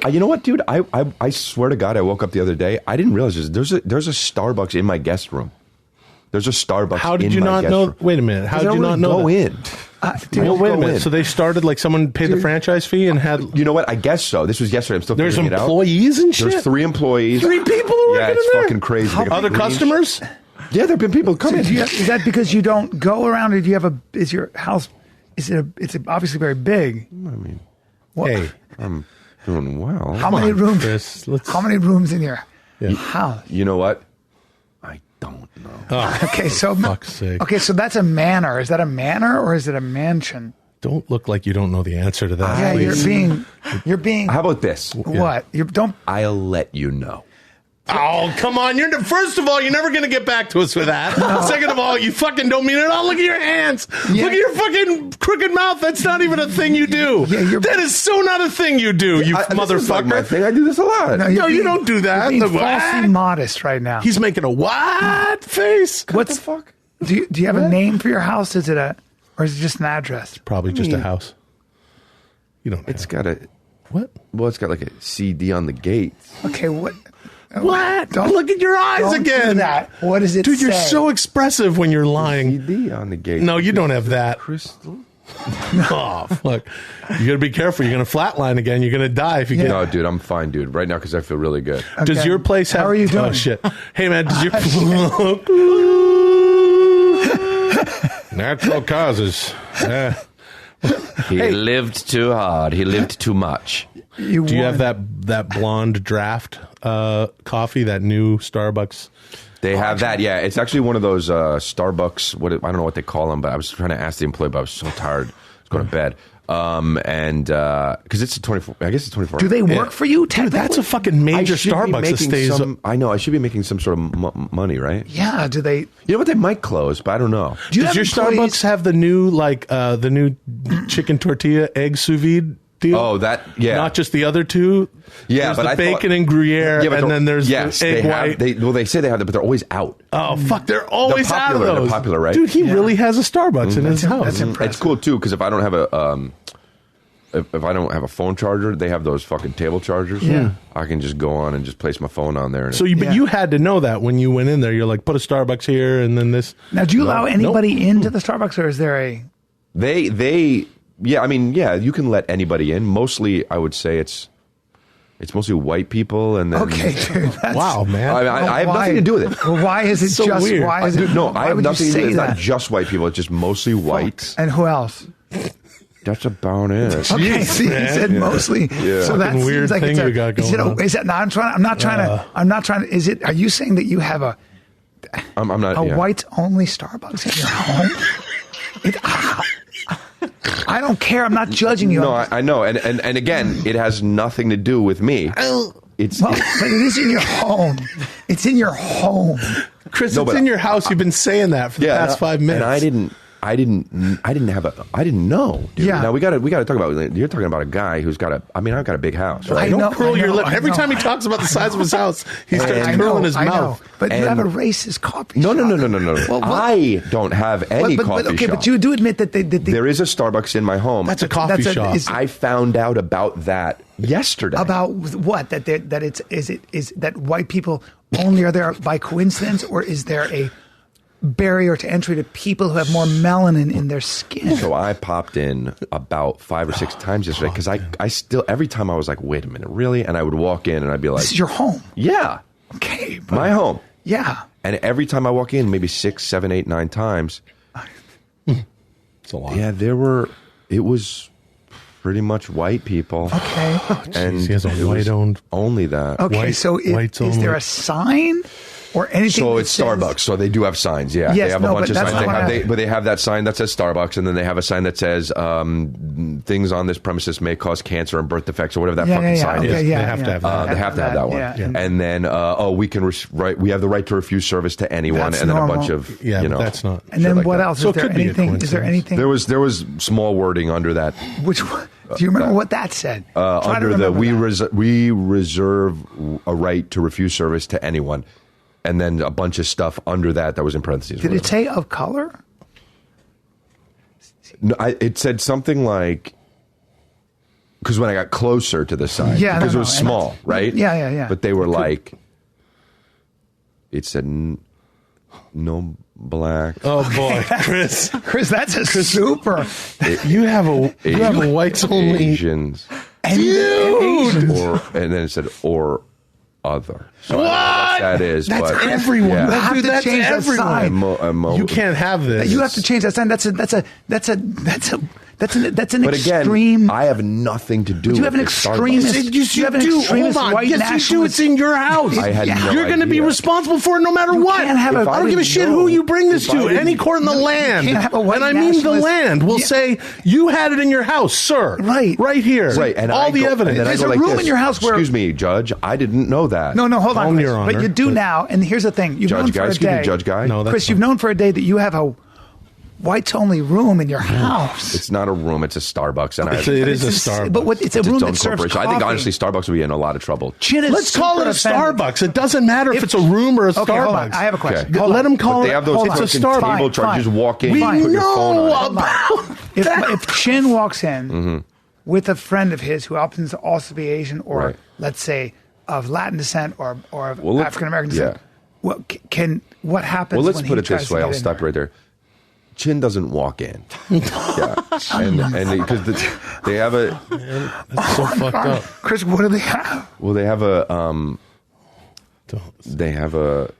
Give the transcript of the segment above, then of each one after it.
you know what, dude? I swear to God, I woke up the other day. I didn't realize this. There's a Starbucks in my guest room. There's a Starbucks. How did you not know? Room. Wait a minute. How did you not know? Go in. Dude, wait a minute. So they started like someone paid the franchise fee and had. You know what? I guess so. This was yesterday. I'm still There's figuring it out. There's employees and shit. There's 3 employees. 3 people working in there. Yeah, it's fucking crazy. Other customers? Yeah, there've been people coming. So is that because you don't go around, or do you have a? Is your house? It's obviously very big. I mean, what? Hey, I'm doing well. How many rooms? Chris, how many rooms in your house? You know what? I don't know. Oh, okay, so fuck's sake. Okay, so that's a manor. Is that a manor or is it a mansion? Don't look like you don't know the answer to that. Yeah, please. you're being. How about this? What? You don't. I'll let you know. Oh, come on. First of all, you're never going to get back to us with that. No. Second of all, you fucking don't mean it all. Look at your hands. Yeah. Look at your fucking crooked mouth. That's not even a thing you do. Yeah, that is so not a thing you do, you motherfucker. This is like my thing. I do this a lot. No, you don't do that. You're being falsely modest right now. He's making a what face? What the fuck? Do you have a name for your house? Or is it just an address? It's probably just a house. You don't. It's got a what? Well, it's got like a CD on the gate. Okay, what? What? Don't look at your eyes again. Do that. What does it Dude, say? you're so expressive when you're lying. CD on the gate. No, you don't have that. Crystal? Oh, fuck. You got to be careful. You're going to flatline again. You're going to die if you get... No, dude, I'm fine, dude. Right now, because I feel really good. Okay. Does your place have... How are you doing? Oh, shit. Hey, man, does your... Natural causes. Yeah. He lived too hard. He lived too much. Do you have that blonde draft coffee, that new Starbucks? They have that, yeah. It's actually one of those Starbucks, I don't know what they call them, but I was trying to ask the employee, but I was so tired. I was going to bed. Because it's a 24, I guess it's 24. Do they work for you? Dude, that's a fucking major Starbucks that stays up. I know, I should be making some sort of money, right? Yeah, do they? You know what, they might close, but I don't know. Does your Starbucks have the new, the new chicken tortilla egg sous vide deal? Oh, yeah. Not just the other two? Yeah, there's the bacon and Gruyere, and then there's the egg white. They say they have them, but they're always out. Oh, fuck, they're always out of those. They're popular, right? Dude, he really has a Starbucks in his house. That's impressive. It's cool, too, because if I don't have if I don't have a phone charger, they have those fucking table chargers. Yeah. I can just go on and just place my phone on there. And but you had to know that when you went in there. You're like, put a Starbucks here and then this. Now, do you allow anybody into the Starbucks, or is there a... Yeah, I mean, yeah, you can let anybody in. Mostly, I would say it's mostly white people. And then, okay, dude. Wow, man. I have nothing to do with it. Well, why is it so just... weird. Why is it, no, I have nothing to do with it. It's that? not just white people. It's just mostly white. And who else? That's about it. Okay, see, he said mostly. Yeah. So that seems weird like thing you got going on. Is it? No, I'm not trying to. Is it? Are you saying that you have a whites only Starbucks in your home? I don't care. I'm not judging you. No, I know, and again, it has nothing to do with me. But it is in your home. It's in your home, Chris. It's in your house. You've been saying that for the past 5 minutes. And I didn't know. Dude. Yeah. Now we got to talk about. You're talking about a guy who's got I've got a big house. Right? Don't curl your lip. Every time he talks about the size of his house, he starts curling his mouth. But you have a racist coffee shop. No. Well, I don't have any coffee shop. But you do admit that there is a Starbucks in my home. That's a coffee shop. I found out about that yesterday. About what? That that white people only are there by coincidence, or is there a barrier to entry to people who have more melanin in their skin? So I popped in about 5 or 6 times yesterday because I still, every time I was like, wait a minute, really? And I would walk in and I'd be like, this is your home? Yeah. Okay. My home. Yeah. And every time I walk in, maybe 6, 7, 8, 9 times. It's a lot. Yeah, it was pretty much white people. Okay. And he has a white-owned. Only that. Okay, so is there a sign? Or anything. So it's Starbucks. So they do have signs. Yeah, yes, they have a bunch of signs. But they have that sign that says Starbucks, and then they have a sign that says things on this premises may cause cancer and birth defects or whatever that fucking sign is. They have to have that. They have to have that one. Yeah. And then we have the right to refuse service to anyone, that's and then normal. a bunch of that's not. And then what else? So is there anything? Is there anything? There was small wording under that. Which one? Do you remember what that said? Under the we reserve a right to refuse service to anyone. And then a bunch of stuff under that was in parentheses. Did it say of color? No, it said something like because when I got closer to the sign, because it was small, right? Yeah. But they were like, it said no black. Oh boy, Chris, that's a super. You have a whites only Asians, dude. And then it said or other. So what? I don't know what that is? That's but everyone. Yeah. You have to change that sign. You can't have this. You have to change that sign. That's an but extreme. Again, I have nothing to do. You have an with extremist. You have an extremist white nationalist. You do. It's in your house. I had no You're going to be responsible for it no matter what. I don't give a shit who you bring this to. Any court in the land, can't have a white and I mean the nationalist. land, will say you had it in your house, sir. Right here. Right, and all the evidence. There's a room in your house where. Excuse me, Judge. I didn't know that. No, hold on, Chris, Your Honor, but you do now. And here's the thing: you've known for a day. Judge Guy. No, Chris, you've known for a day that you have a whites-only room in your house. It's not a room. It's a Starbucks, and it is a Starbucks. But it's a room that serves coffee. I think honestly, Starbucks would be in a lot of trouble. Let's call it a Starbucks. It doesn't matter if it's a room or a Starbucks. Hold on. I have a question. Okay. Let them call it. They have those it's a fucking Starbucks. table charges. Walk in. We put your phone know on. about that. If Chin walks in with a friend of his who happens to also be Asian, or let's say of Latin descent, or of African American descent, what happens? Well, let's when put he it tries this to way. get I'll in stop there? right there. Chin doesn't walk in. And because they have a. That's so fucked up. Chris, what do they have? Well, they have a. They have a.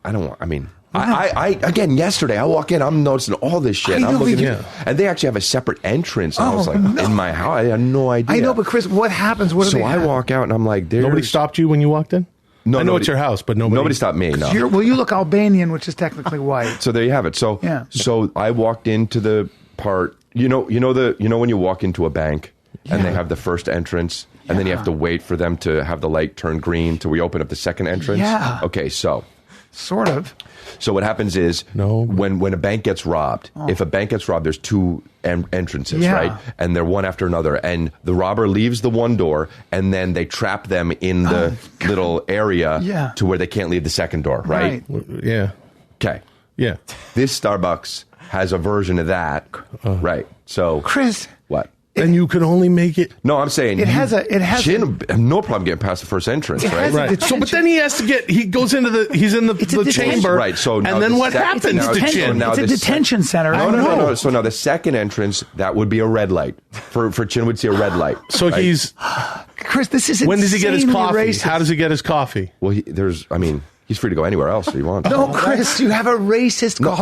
I don't want. I mean. I again yesterday I walk in, I'm noticing all this shit. I'm looking and they actually have a separate entrance. And I was like, in my house, I had no idea. I know, but Chris, what happens? What do they have? I walk out and I'm like, nobody stopped you when you walked in? No, I know it's your house, but nobody stopped me. No. You look Albanian, which is technically white. So there you have it. So so I walked into the part. You know when you walk into a bank and they have the first entrance, and then you have to wait for them to have the light turn green till we open up the second entrance. Yeah. Okay, so sort of. So what happens is when a bank gets robbed, if a bank gets robbed, there's two entrances, right? And they're one after another. And the robber leaves the one door, and then they trap them in the little area to where they can't leave the second door, right? Yeah. Okay. Yeah. This Starbucks has a version of that, right? So Chris, what? And you can only make it. No, I'm saying it has Chin, no problem getting past the first entrance, right? So, but then he goes into he's in the chamber, right? So, and then what happens to Chin? It's a detention center. No. So now the second entrance, that would be a red light. For Chin would see a red light. So he's Chris. This is when does he get his coffee? Racist. How does he get his coffee? Well, he's free to go anywhere else if he wants. No, Chris, you have a racist coffee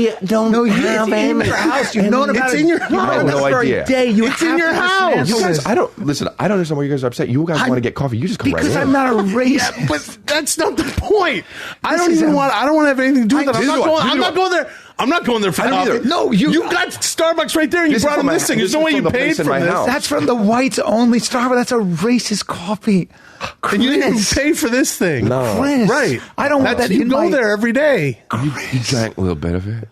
shop. I don't have it's in your house. You've known about it. In your house. I have no idea. It's in your house. You guys, I don't understand why you guys are upset. You guys want to get coffee. You just come right in. Because I'm not a racist. Yeah, but that's not the point. I don't want to have anything to do with it. I'm not going there. I'm not going there for coffee. No, you got Starbucks right there, and you brought him this thing. There's no way you paid for this. That's from the whites only Starbucks. That's a racist coffee. Chris. And you didn't even pay for this thing. No. Chris. Right. I don't want that. You go there every day. You drank a little bit of it.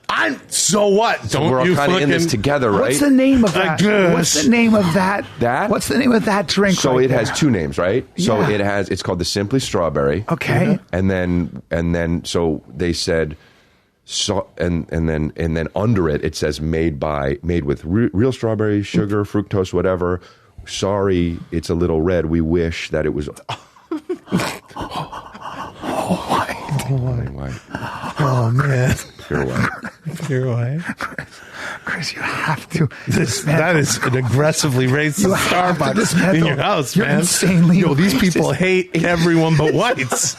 So what? Don't we're all kind of in this together, right? What's the name of that? What's the name of that? What's the name of that drink? So it has two names, right? So it's called the Simply Strawberry. Okay. And then so they said. So and then under it says made with real strawberry, sugar, fructose, whatever. Sorry, it's a little red. We wish that it was white. Oh man, pure white. Pure white. Chris, you have to. That is an aggressively racist Starbucks in your house, You're man. Insanely these racist. people hate everyone but whites.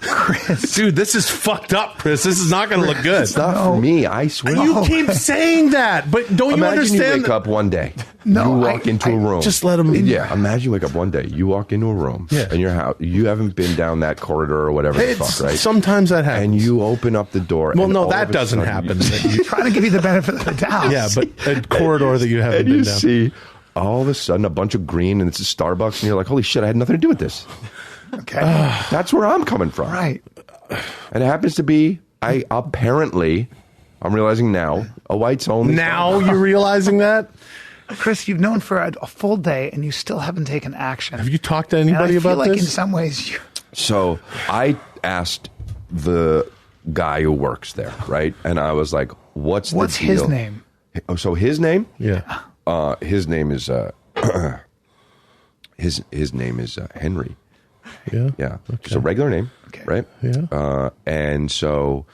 Chris. Dude, this is fucked up, Chris. This is not going to look good. It's not for me, I swear. You keep saying that, but don't you understand? Imagine you wake up one day. No, you walk into a room. Just let them. Yeah, imagine you wake up one day. You walk into a room in your house. You haven't been down that corridor or whatever the fuck, right? Sometimes that happens. And you open up the door. Well, no, that doesn't happen. You're trying to give you the benefit of the doubt. Yeah, but a corridor that you haven't been down. See all of a sudden a bunch of green and it's a Starbucks and you're like, holy shit, I had nothing to do with this. Okay. That's where I'm coming from. Right. And it happens to be, I'm realizing now, a whites only. Now you're realizing that? Chris, you've known for a full day and you still haven't taken action. Have you talked to anybody about this? I feel like this? in some ways you... So I asked the guy who works there, right? And I was like, what's the deal? His name? Oh, so his name? Yeah. His name is his name is Henry. Yeah. Yeah. Okay. Just a regular name. Okay. Right. Yeah. And so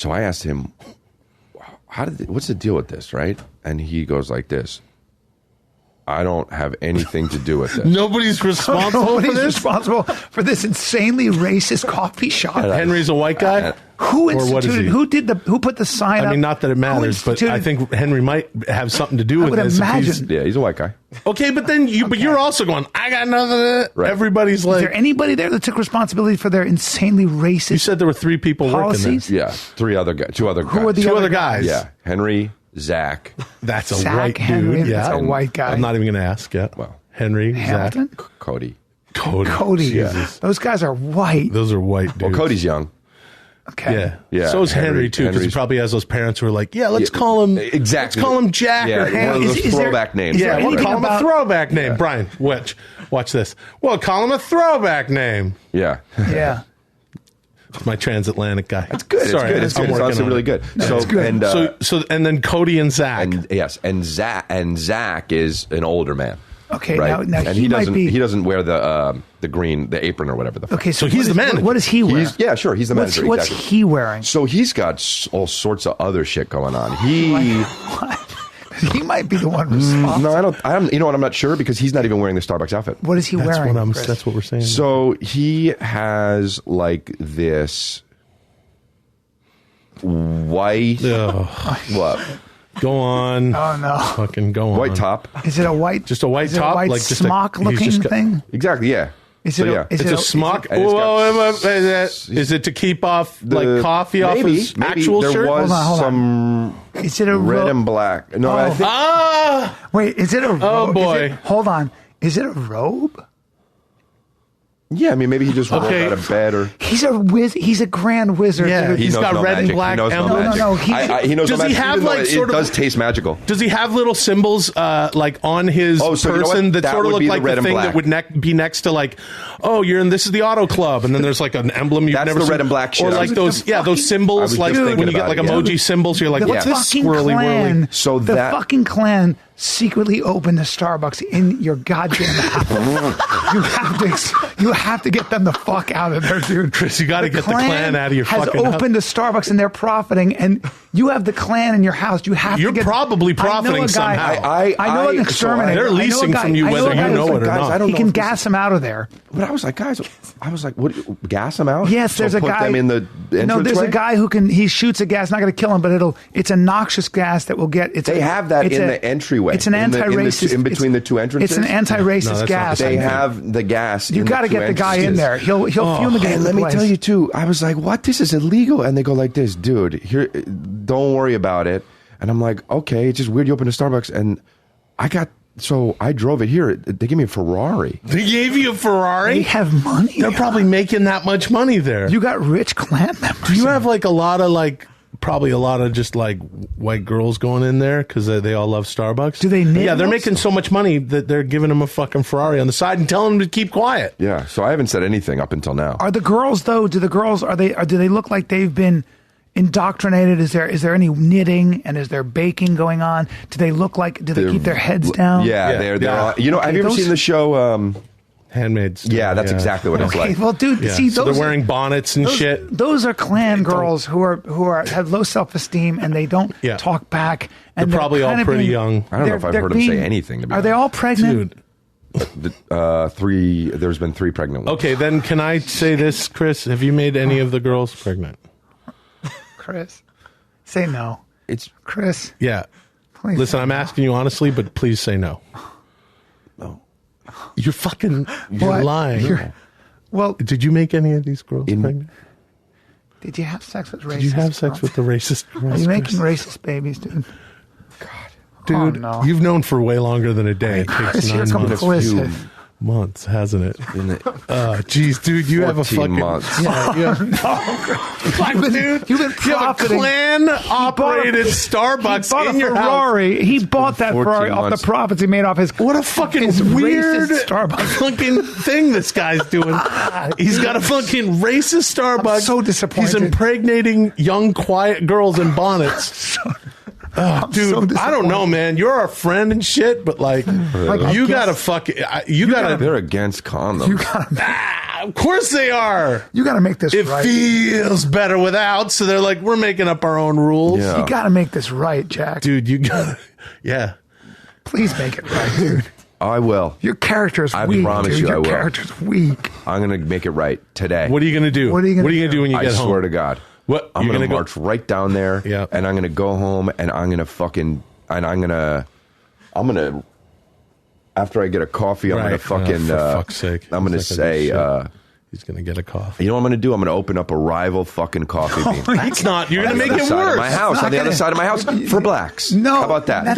I asked him, what's the deal with this? Right. And he goes like this. I don't have anything to do with this. Nobody's responsible for this insanely racist coffee shop. Henry's a white guy? Who instituted? Who put the sign up? I mean, not that it matters, but I think Henry might have something to do with this. Imagine. He's a white guy. Okay, but then you're also going, I got nothing. Right. Everybody's like. Is there anybody there that took responsibility for their insanely racist? You said there were 3 people policies? working there. Yeah, 2 other guys. Who are the other guys? Yeah, Henry, Zach. That's a Zach, white Henry, dude. Yeah, that's a white guy. I'm not even going to ask yet. Well, Henry, Hamilton? Zach, Cody. Cody. Yeah. Those guys are white. Those are white dudes. Well, Cody's young. Okay. Yeah. So is Henry too, because he probably has those parents who are like, let's call him exactly. Let's call him Jack or Henry. Henry. One of those throwback names. Yeah, we'll call him a throwback name. Yeah. Brian, watch this. We'll call him a throwback name. Yeah. Yeah. It's my transatlantic guy. That's good. Sorry, it's good. It's honestly really good. No, it's good. And then Cody and Zach. And Zach is an older man. Okay, right? now and he doesn't wear the the apron or whatever the fuck. Okay, so he's the manager. What does he wear? He's the manager. What's he wearing? So he's got all sorts of other shit going on. He might be the one responsible. No, I don't. You know what? I'm not sure because he's not even wearing the Starbucks outfit. What is he wearing? That's what we're saying. So he has like this white. What? Go on. Oh no! Fucking go on. White top. Is it a white? Just a white top, a white like just smock-looking thing? Exactly. Yeah. Is it? It's a smock. Is it to keep off like coffee off his actual there shirt? Was hold on. some is it a red and black? No, I think. Wait, is it a robe? Oh boy! Hold on. Is it a robe? Yeah, I mean, maybe he just rolled out of bed, or he's a grand wizard. Yeah, he's got red and black. He knows no magic. No. He knows does no he magic. have like it does taste magical? Does he have little symbols like on his person that sort of look like the thing that would be next to like, oh, this is the auto club, and then there's like an emblem you've never seen. Red and black shit. Or like those symbols, like when you get like emoji symbols, you're like, what's this swirly whirly? So the fucking clan secretly opened a Starbucks in your goddamn house. You have to get them the fuck out of there, dude. Chris, you got to get the clan out of your fucking house. Has opened a Starbucks and they're profiting, and you have the clan in your house. You're probably profiting somehow. I know an exterminator. They're leasing from you whether you know it or not. He can gas them out of there. But I was like, guys, what? Gas them out? Yes, there's a guy. Put them in the entranceway? No, there's a guy who can. He shoots a gas, not going to kill him, but it's a noxious gas that will get. They have that in the entryway. It's an anti-racist. In between the two entrances. It's an anti-racist gas. They have the gas. You got to get the guy in there. He'll fumigate. And let me tell you too. I was like, "What? This is illegal." And they go like this, dude. Here, don't worry about it. And I'm like, okay, it's just weird. You open a Starbucks, and I drove it here. They gave me a Ferrari. They gave you a Ferrari? They have money. They're probably making that much money there. You got rich clan members. Do you have like probably a lot of just like white girls going in there because they all love Starbucks? Do they knit? Yeah, they're making so much money that they're giving them a fucking Ferrari on the side and telling them to keep quiet. Yeah, so I haven't said anything up until now. Are the girls though? Do they look like they've been indoctrinated? Is there any knitting and is there baking going on? Do they keep their heads down? Yeah, they're all, have you ever seen the show Handmaids? Yeah, that's exactly what it's like. Well, dude, see, so they're wearing bonnets and shit. Those are clan girls who have low self-esteem and they don't talk back. And they're probably all pretty young. I don't know if I've heard them say anything. To be honest. They all pregnant? Dude. 3. There's been 3 pregnant ones. Okay, then can I say this, Chris? Have you made any of the girls pregnant? Chris, say no. It's Chris. Yeah. Please. Listen, I'm asking you honestly, but please say no. No. You're lying. Well, did you make any of these girls pregnant? Did you have sex with racist? Did you have sex with the racist girls? Are you making racist babies, dude? God. Dude, you've known for way longer than a day. It takes 9 months. Months, hasn't it? Jeez, dude, you have a fucking months. Yeah, dude, you've been profiting. You have a clan-operated Starbucks in your Ferrari. house. He bought that Ferrari off the profits he made off his. What a fucking weird Starbucks fucking thing this guy's doing. He's got a fucking racist Starbucks. I'm so disappointed. He's impregnating young, quiet girls in bonnets. dude, I don't know, man. You're our friend and shit, but like you gotta They're against condoms. You gotta. Of course they are. You gotta make this right. It feels better without, so they're like, we're making up our own rules. Yeah. You gotta make this right, Jack. Dude, you gotta, yeah. Please make it right, dude. I will. Your character is weak, promise dude. you I Your will. character's weak. I'm going to make it right today. What are you going to do? What are you going to do when you get home? I swear to God. What? I'm going to march right down there, and I'm going to go home, and I'm going to after I get a coffee, I'm going to fucking, for fuck's sake. I'm going to say, he's going to get a coffee. You know what I'm going to do? I'm going to open up a rival fucking coffee bean. That's not. You're going to make it worse. My house, on the other side of my house, for blacks. No. How about that?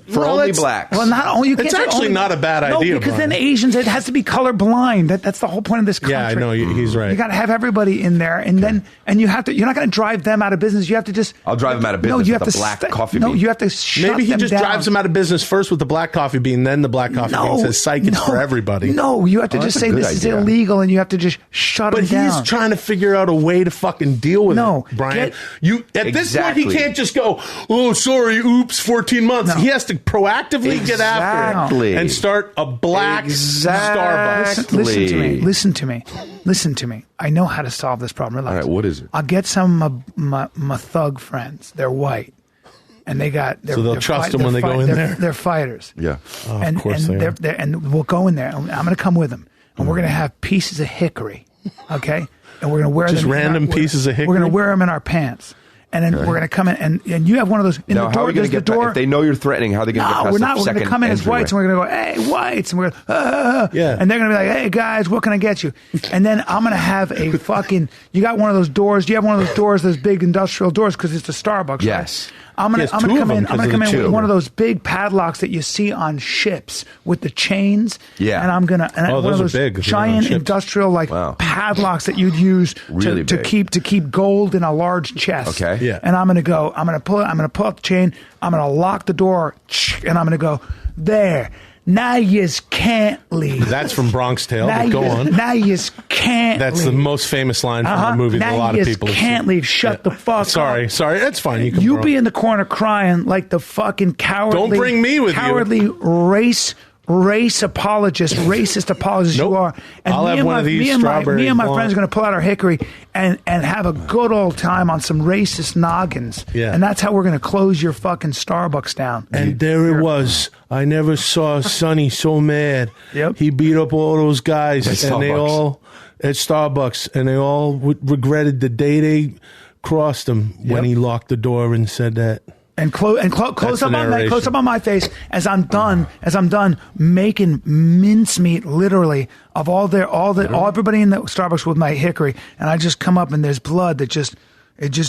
For only blacks. Well, not only you can't. It's actually not a bad idea. No, because then Asians, it has to be color blind. That's the whole point of this country. Yeah, I know. He's right. You got to have everybody in there, and then you have to. You're not going to drive them out of business. You have to just. I'll drive them out of business. No, you have with the black coffee bean. No, you have to. Shut Maybe he just down. drives them out of business first with the black coffee bean, then the black coffee bean says, "Psych, it's for everybody." No, you have to just say this is illegal, and you have to just shut him down. But he's trying to figure out a way to fucking deal with it, Brian. This point, he can't just go, "Oh, sorry, oops, 14 months." No. He has to proactively get after it and start a black Starbucks. Listen to me. I know how to solve this problem. Relax. All right, what is it? I'll get some of my thug friends. They're white. And they got. So they'll trust them when they go in there. They're fighters. Yeah, of course they are. And we'll go in there. And I'm going to come with them, and we're going to have pieces of hickory, okay? And we're going to wear just them random pieces of hickory. We're going to wear them in our pants, and then we're going to come in, and you have one of those. In now, the door, how are you going to get door? If they know you're threatening, how are they going to get past we're not. the We're going to come in as whites, and we're going to go, "Hey, whites," and we're going and they're going to be like, "Hey, guys, what can I get you?" And then I'm going to have a fucking. You got one of those doors? Do you have one of those doors? Those big industrial doors because it's a Starbucks. Yes. Right? I'm gonna come in with one of those big padlocks that you see on ships with the chains. Yeah. And I'm gonna one of those big, giant industrial padlocks that you'd use to keep gold in a large chest. Okay. Yeah. And I'm gonna pull up the chain. I'm gonna lock the door, and I'm gonna go there. Now yous can't leave. That's from Bronx Tale. Go on. Now yous can't That's leave. the most famous line from the movie that a lot of people have seen. Can't leave. Shut the fuck up. Sorry. That's fine. You be in the corner crying like the fucking cowardly. Don't bring me with cowardly race apologist, racist apologist you are. And I'll have one of these strawberry. Me and my friends are going to pull out our hickory and have a good old time on some racist noggins. Yeah. And that's how we're going to close your fucking Starbucks down. And there it was. I never saw Sonny so mad. Yep. He beat up all those guys, and they all at Starbucks, and they all regretted the day they crossed him when he locked the door and said that. And close up on my face as I'm done making mincemeat literally of everybody in the Starbucks with my hickory, and I just come up and there's blood that just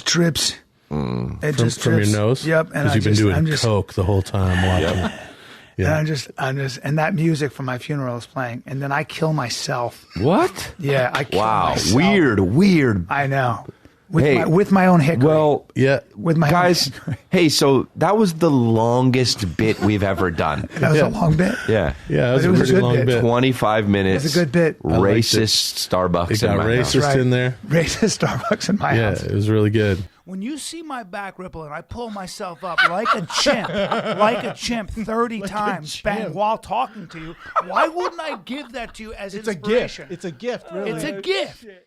drips. From your nose. Yep. And because you've been doing coke the whole time watching. Yeah. And that music from my funeral is playing, and then I kill myself. What? Yeah, I kill myself. Weird. I know. With my own hickory. Well, yeah. With my guys. Own hickory. Hey, so that was the longest bit we've ever done. That was a long bit. Yeah. Yeah, it was a pretty long bit. 25 minutes. It was a good bit. Racist Starbucks in my house. Racist in there. Racist Starbucks in my house. Yeah, it was really good. When you see my back ripple and I pull myself up like a chimp 30 times while talking to you, why wouldn't I give that to you as inspiration? It's a gift, really. It's a gift.